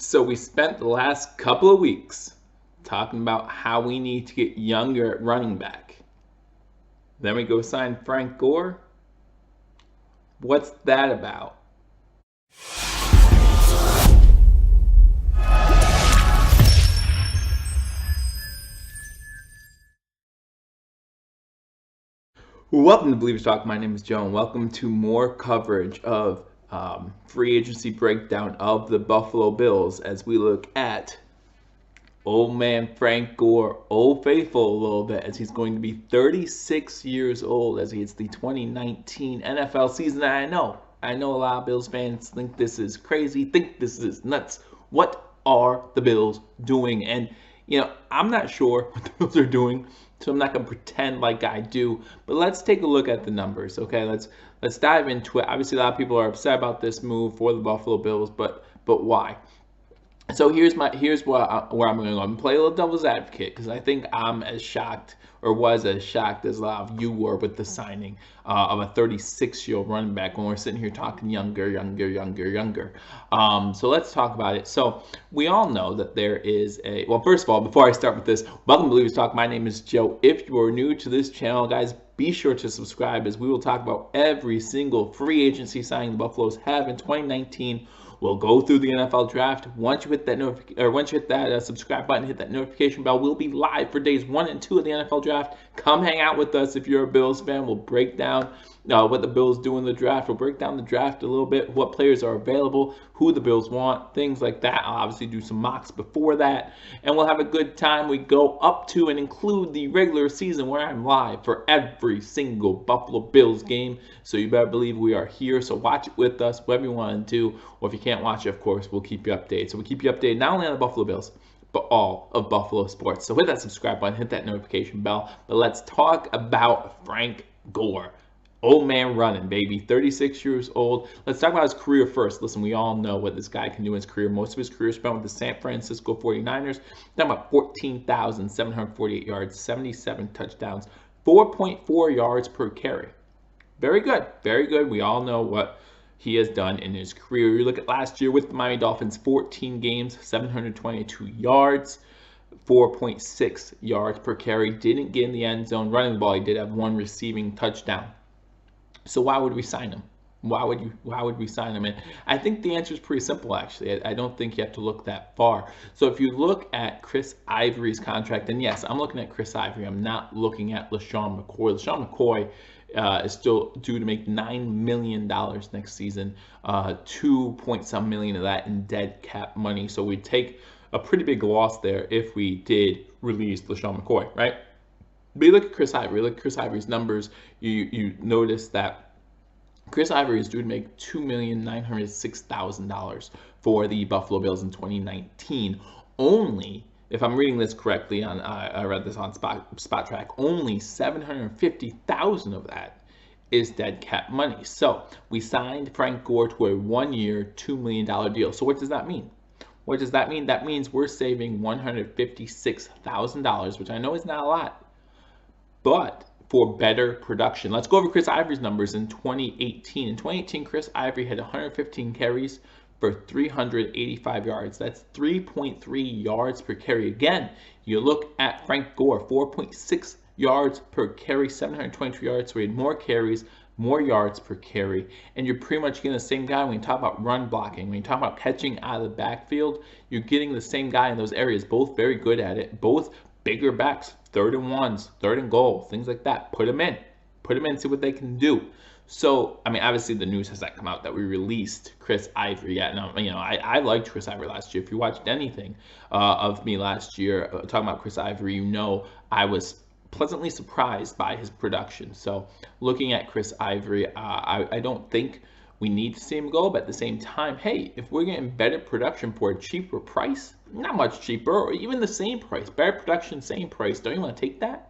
So we spent the last couple of weeks talking about how we need to get younger at running back. Then we go sign Frank Gore. What's that about? Welcome to BILL-ieves Talk. My name is Joe, and welcome to more coverage of free agency breakdown of the Buffalo Bills as we look at old man Frank Gore, Old Faithful a little bit, as he's going to be 36 years old as he hits the 2019 NFL season. And I know a lot of Bills fans think this is crazy, think this is nuts. What are the Bills doing? And, I'm not sure what the Bills are doing, so I'm not going to pretend like I do. But let's take a look at the numbers, okay? Let's dive into it. Obviously, a lot of people are upset about this move for the Buffalo Bills, but why? So here's where I'm going to go. I'm going to play a little devil's advocate because I think I'm as shocked or was as shocked as a lot of you were with the signing of a 36-year-old running back when we're sitting here talking younger. So let's talk about it. So we all know that there is first of all, before I start with this, welcome to BILL-ieves Talk. My name is Joe. If you are new to this channel, guys, be sure to subscribe as we will talk about every single free agency signing the Buffaloes have in 2019. We'll go through the NFL draft. Once you hit that subscribe button, hit that notification bell, we'll be live for days 1 and 2 of the NFL draft. Come hang out with us if you're a Bills fan. We'll break down what the Bills do in the draft. We'll break down the draft a little bit, what players are available, who the Bills want, things like that. I'll obviously do some mocks before that, and we'll have a good time. We go up to and include the regular season where I'm live for every single Buffalo Bills game. So you better believe we are here. So watch it with us, whatever you want to do. Or if you can't watch it, of course, we'll keep you updated. So we'll keep you updated not only on the Buffalo Bills, but all of Buffalo sports. So hit that subscribe button, hit that notification bell. But let's talk about Frank Gore. Old man running, baby. 36 years old. Let's talk about his career first. Listen, we all know what this guy can do in his career. Most of his career spent with the San Francisco 49ers. Talking about 14,748 yards, 77 touchdowns, 4.4 yards per carry. Very good. Very good. We all know what he has done in his career. You look at last year with the Miami Dolphins, 14 games, 722 yards, 4.6 yards per carry. Didn't get in the end zone running the ball. He did have one receiving touchdown. So why would we sign him? Why would we sign him? And I think the answer is pretty simple, actually. I don't think you have to look that far. So if you look at Chris Ivory's contract, and yes, I'm looking at Chris Ivory. I'm not looking at LeSean McCoy. LeSean McCoy is still due to make $9 million next season, 2-point-some million of that in dead cap money. So we'd take a pretty big loss there if we did release LeSean McCoy, right? But you look at Chris Ivory, look at Chris Ivory's numbers, you notice that Chris Ivory is due to make $2,906,000 for the Buffalo Bills in 2019. Only, if I'm reading this correctly, I read this on Spot Track, only $750,000 of that is dead cap money. So we signed Frank Gore to a 1-year, $2 million deal. So what does that mean? What does that mean? That means we're saving $156,000, which I know is not a lot, but for better production. Let's go over Chris Ivory's numbers in 2018. In 2018, Chris Ivory had 115 carries for 385 yards. That's 3.3 yards per carry. Again, you look at Frank Gore, 4.6 yards per carry, 722 yards. So we had more carries, more yards per carry, and you're pretty much getting the same guy when you talk about run blocking. When you talk about catching out of the backfield, you're getting the same guy in those areas. Both very good at it. Both bigger backs, 3rd and 1s, 3rd and goal, things like that. Put them in, see what they can do. So, I mean, obviously the news has not come out that we released Chris Ivory yet. Now, I liked Chris Ivory last year. If you watched anything of me last year talking about Chris Ivory, I was pleasantly surprised by his production. So, looking at Chris Ivory, I don't think we need to see him go, but at the same time, hey, if we're getting better production for a cheaper price, not much cheaper, or even the same price, better production, same price, don't you want to take that?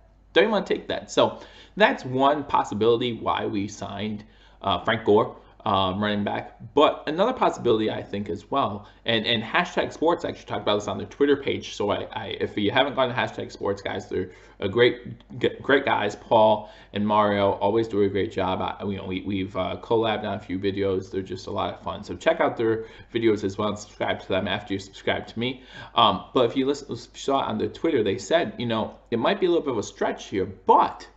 So that's one possibility why we signed Frank Gore. running back. But another possibility, I think, as well, and hashtag sports actually talked about this on their Twitter page. So if you haven't gone to hashtag sports, guys, they're a great guys. Paul and Mario always do a great job. We've collabed on a few videos. They're just a lot of fun. So check out their videos as well and subscribe to them after you subscribe to me. But if you saw it on their Twitter, they said, it might be a little bit of a stretch here, but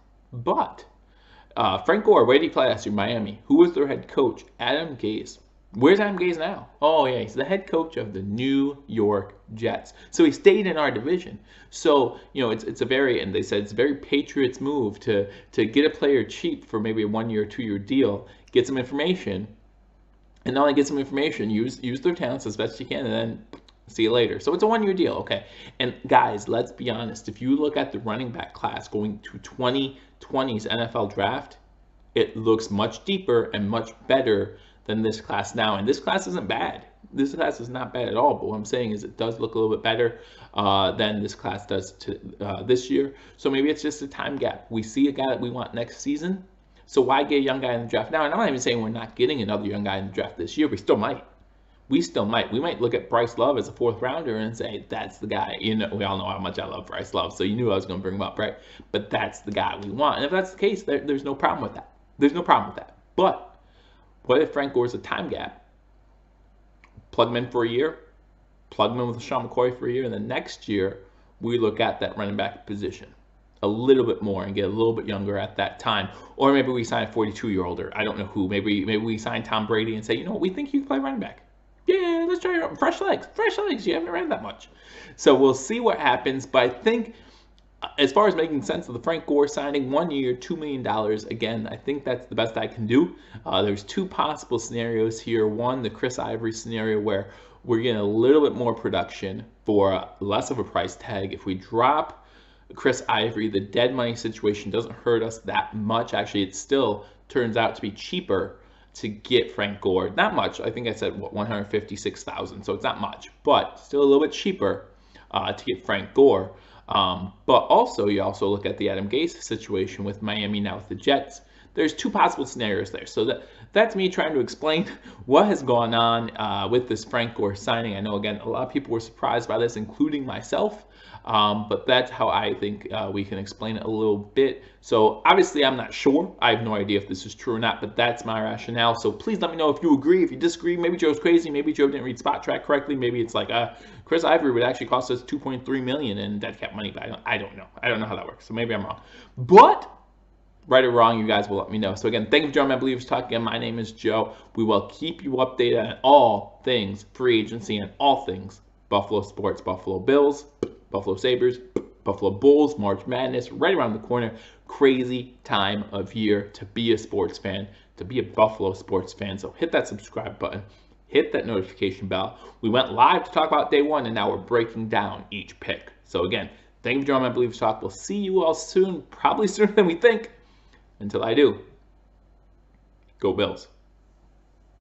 Frank Gore, where did he play last year? Miami. Who was their head coach? Adam Gase. Where's Adam Gase now? Oh, yeah, he's the head coach of the New York Jets. So he stayed in our division. So, it's a very, and they said it's a very Patriots move to get a player cheap for maybe a 1 year or 2 year deal, get some information, and not only get some information, use their talents as best you can, and then see you later. So it's a 1 year deal, okay? And guys, let's be honest. If you look at the running back class going to 2020's NFL draft, it looks much deeper and much better than this class now. And this class isn't bad. This class is not bad at all. But what I'm saying is it does look a little bit better than this class does this year. So maybe it's just a time gap. We see a guy that we want next season. So why get a young guy in the draft now? And I'm not even saying we're not getting another young guy in the draft this year. We still might. We might look at Bryce Love as a 4th rounder and say, that's the guy. We all know how much I love Bryce Love, so you knew I was going to bring him up, right? But that's the guy we want. And if that's the case, there's no problem with that. There's no problem with that. But what if Frank Gore's a time gap? Plug him in for a year, plug him in with Sean McCoy for a year, and then next year we look at that running back position a little bit more and get a little bit younger at that time. Or maybe we sign a 42-year-older. I don't know who. Maybe we sign Tom Brady and say, we think you can play running back. Yeah, let's try it. Fresh legs. You haven't ran that much. So we'll see what happens. But I think as far as making sense of the Frank Gore signing, 1 year, $2 million, again, I think that's the best I can do. There's 2 possible scenarios here. One, the Chris Ivory scenario, where we're getting a little bit more production for less of a price tag. If we drop Chris Ivory, the dead money situation doesn't hurt us that much. Actually, it still turns out to be cheaper to get Frank Gore. Not much. I think I said, $156,000, so it's not much, but still a little bit cheaper to get Frank Gore. But also, you also look at the Adam Gase situation with Miami now with the Jets. There's 2 possible scenarios there. So that's me trying to explain what has gone on with this Frank Gore signing. I know, again, a lot of people were surprised by this, including myself. But that's how I think we can explain it a little bit. So obviously I'm not sure. I have no idea if this is true or not, but that's my rationale. So please let me know if you agree, if you disagree. Maybe Joe's crazy. Maybe Joe didn't read Spot Track correctly. Maybe it's like Chris Ivory would actually cost us $2.3 million in dead cap money, but I don't know. I don't know how that works. So maybe I'm wrong. But right or wrong, you guys will let me know. So again, thank you for joining my BILL-ieves Talk. Again, my name is Joe. We will keep you updated on all things free agency and all things Buffalo sports, Buffalo Bills, Buffalo Sabres, Buffalo Bulls, March Madness, right around the corner. Crazy time of year to be a sports fan, to be a Buffalo sports fan. So hit that subscribe button, hit that notification bell. We went live to talk about day 1, and now we're breaking down each pick. So again, thank you for joining my BILL-ieves Talk. We'll see you all soon, probably sooner than we think. Until I do, go Bills.